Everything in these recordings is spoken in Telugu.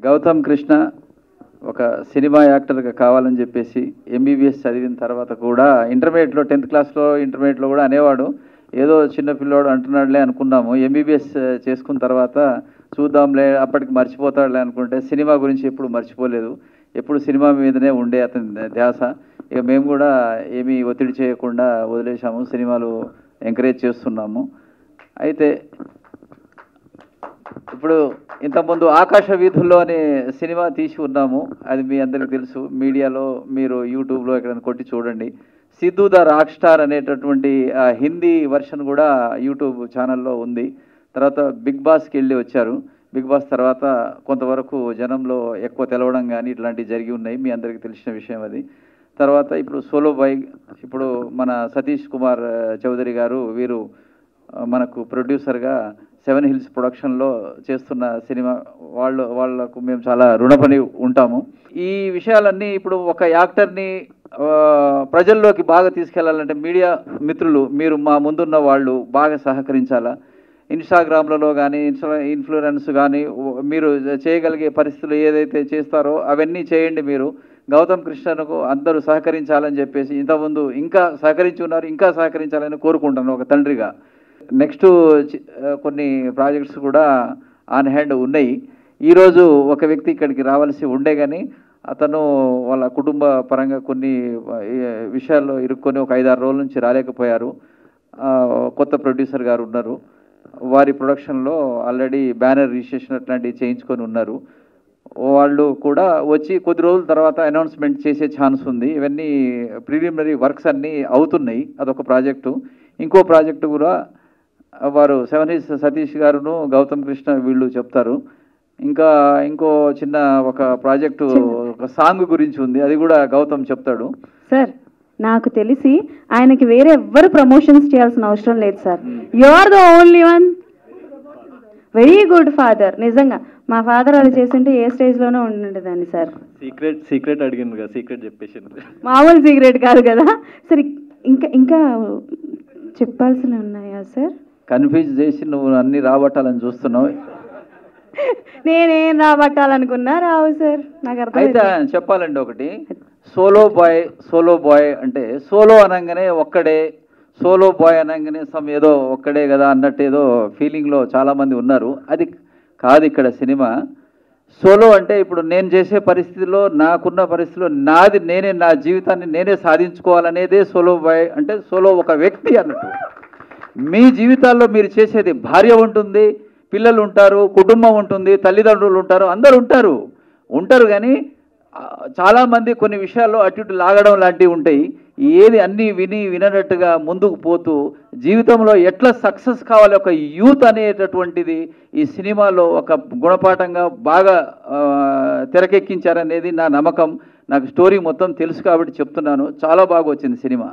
గౌతమ్ కృష్ణ ఒక సినిమా యాక్టర్గా కావాలని చెప్పేసి ఎంబీబీఎస్ చదివిన తర్వాత కూడా ఇంటర్మీడియట్లో 10th క్లాస్లో ఇంటర్మీడియట్లో కూడా అనేవాడు, ఏదో చిన్న పిల్లోడు అంటున్నాడులే అనుకున్నాము. ఎంబీబీఎస్ చేసుకున్న తర్వాత చూద్దాంలే అప్పటికి మర్చిపోతాడులే అనుకుంటే సినిమా గురించి ఎప్పుడు మర్చిపోలేదు. ఎప్పుడు సినిమా మీదనే ఉండే అతని ధ్యాస. ఇక మేము కూడా ఏమీ ఒత్తిడి చేయకుండా వదిలేసాము, సినిమాలు ఎంకరేజ్ చేస్తున్నాము. అయితే ఇప్పుడు ఇంతకుముందు ఆకాశ వీధుల్లో అనే సినిమా తీసి ఉన్నాము, అది మీ అందరికీ తెలుసు. మీడియాలో మీరు యూట్యూబ్లో ఎక్కడైనా కొట్టి చూడండి. సిద్ధు ద రాక్ స్టార్ అనేటటువంటి హిందీ వర్షన్ కూడా యూట్యూబ్ ఛానల్లో ఉంది. తర్వాత బిగ్ బాస్కి వెళ్ళి వచ్చారు. బిగ్ బాస్ తర్వాత కొంతవరకు జనంలో ఎక్కువ తెలవడం కానీ ఇట్లాంటివి జరిగి ఉన్నాయి, మీ అందరికీ తెలిసిన విషయం అది. తర్వాత ఇప్పుడు సోలో బాయ్, ఇప్పుడు మన సతీష్ కుమార్ చౌదరి గారు వీరు మనకు ప్రొడ్యూసర్గా 7 హిల్స్ ప్రొడక్షన్లో చేస్తున్న సినిమా, వాళ్ళకు మేము చాలా రుణపడి ఉంటాము. ఈ విషయాలన్నీ ఇప్పుడు ఒక యాక్టర్ని ప్రజల్లోకి బాగా తీసుకెళ్లాలంటే మీడియా మిత్రులు మీరు మా ముందున్న వాళ్ళు బాగా సహకరించాలా. ఇన్స్టాగ్రామ్లలో కానీ ఇన్ఫ్లుయెన్స్ కానీ మీరు చేయగలిగే పరిస్థితులు ఏదైతే చేస్తారో అవన్నీ చేయండి. మీరు గౌతమ్ కృష్ణకు అందరూ సహకరించాలని చెప్పేసి ఇంతకుముందు ఇంకా సహకరించి ఉన్నారు, ఇంకా సహకరించాలని కోరుకుంటాను ఒక తండ్రిగా. నెక్స్ట్ కొన్ని ప్రాజెక్ట్స్ కూడా ఆన్ హ్యాండ్ ఉన్నాయి. ఈరోజు ఒక వ్యక్తి ఇక్కడికి రావాల్సి ఉండే కానీ అతను వాళ్ళ కుటుంబ పరంగా కొన్ని విషయాల్లో ఇరుక్కొని ఒక 5-6 రోజుల నుంచి రాలేకపోయారు. కొత్త ప్రొడ్యూసర్ గారు ఉన్నారు, వారి ప్రొడక్షన్లో ఆల్రెడీ బ్యానర్ రిజిస్ట్రేషన్ అట్లాంటివి చేయించుకొని ఉన్నారు. వాళ్ళు కూడా వచ్చి కొద్ది రోజుల తర్వాత అనౌన్స్మెంట్ చేసే ఛాన్స్ ఉంది. ఇవన్నీ ప్రిలిమినరీ వర్క్స్ అన్నీ అవుతున్నాయి. అదొక ప్రాజెక్టు. ఇంకో ప్రాజెక్టు కూడా వారు 7 హిల్స్ సతీష్ గారును గౌతమ్ కృష్ణ వీళ్ళు చెప్తారు. ఇంకో చిన్న ఒక ప్రాజెక్టు, ఒక సాంగ్ గురించి ఉంది, అది కూడా గౌతమ్ చెప్తాడు. సార్ నాకు తెలిసి ఆయనకి వేరే ఎవ్వరు ప్రమోషన్స్ చేయాల్సిన అవసరం లేదు sir. You are the only one. Very good father. నిజంగా మా ఫాదర్ అది చేస్తుంటే ఏ స్టేజ్లోనే ఉండేదాన్ని సార్. సీక్రెట్ అడిగింది కదా, సీక్రెట్ చెప్పేసి. మామూలు సీక్రెట్ కాదు కదా సార్. ఇంకా చెప్పాల్సినవి ఉన్నాయా సార్? కన్ఫ్యూజ్ చేసి నువ్వు అన్ని రాబట్టాలని చూస్తున్నావు. నేనేం రాబట్టాలనుకున్నా రావు సార్, నాకు అర్థం. అయితే చెప్పాలండి ఒకటి, సోలో బాయ్ అంటే సోలో అనగానే ఒక్కడే, సోలో బాయ్ అనగానే ఏదో ఒక్కడే కదా అన్నట్టు ఏదో ఫీలింగ్లో చాలామంది ఉన్నారు. అది కాదు ఇక్కడ సినిమా. సోలో అంటే ఇప్పుడు నేను చేసే పరిస్థితిలో, నాకున్న పరిస్థితిలో నేనే నా జీవితాన్ని నేనే సాధించుకోవాలనేదే సోలో బాయ్ అంటే. సోలో ఒక వ్యక్తి అన్నట్టు. మీ జీవితాల్లో మీరు చేసేది, భార్య ఉంటుంది, పిల్లలు ఉంటారు, కుటుంబం ఉంటుంది, తల్లిదండ్రులు ఉంటారు, అందరూ ఉంటారు కానీ చాలామంది కొన్ని విషయాల్లో అటు ఇటు లాగడం లాంటివి ఉంటాయి. ఏది అన్నీ విననట్టుగా ముందుకు పోతూ జీవితంలో ఎట్లా సక్సెస్ కావాలి ఒక యూత్ అనేటటువంటిది ఈ సినిమాలో ఒక గుణపాఠంగా బాగా తెరకెక్కించారనేది నా నమ్మకం. నాకు స్టోరీ మొత్తం తెలుసు కాబట్టి చెప్తున్నాను. చాలా బాగా వచ్చింది సినిమా.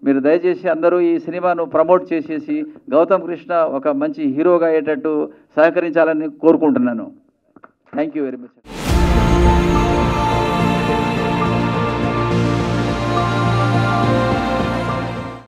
మీరు దయచేసి అందరూ ఈ సినిమాను ప్రమోట్ చేసేసి గౌతమ్ కృష్ణ ఒక మంచి హీరోగా అయ్యేటట్టు సహకరించాలని కోరుకుంటున్నాను. Thank you very much.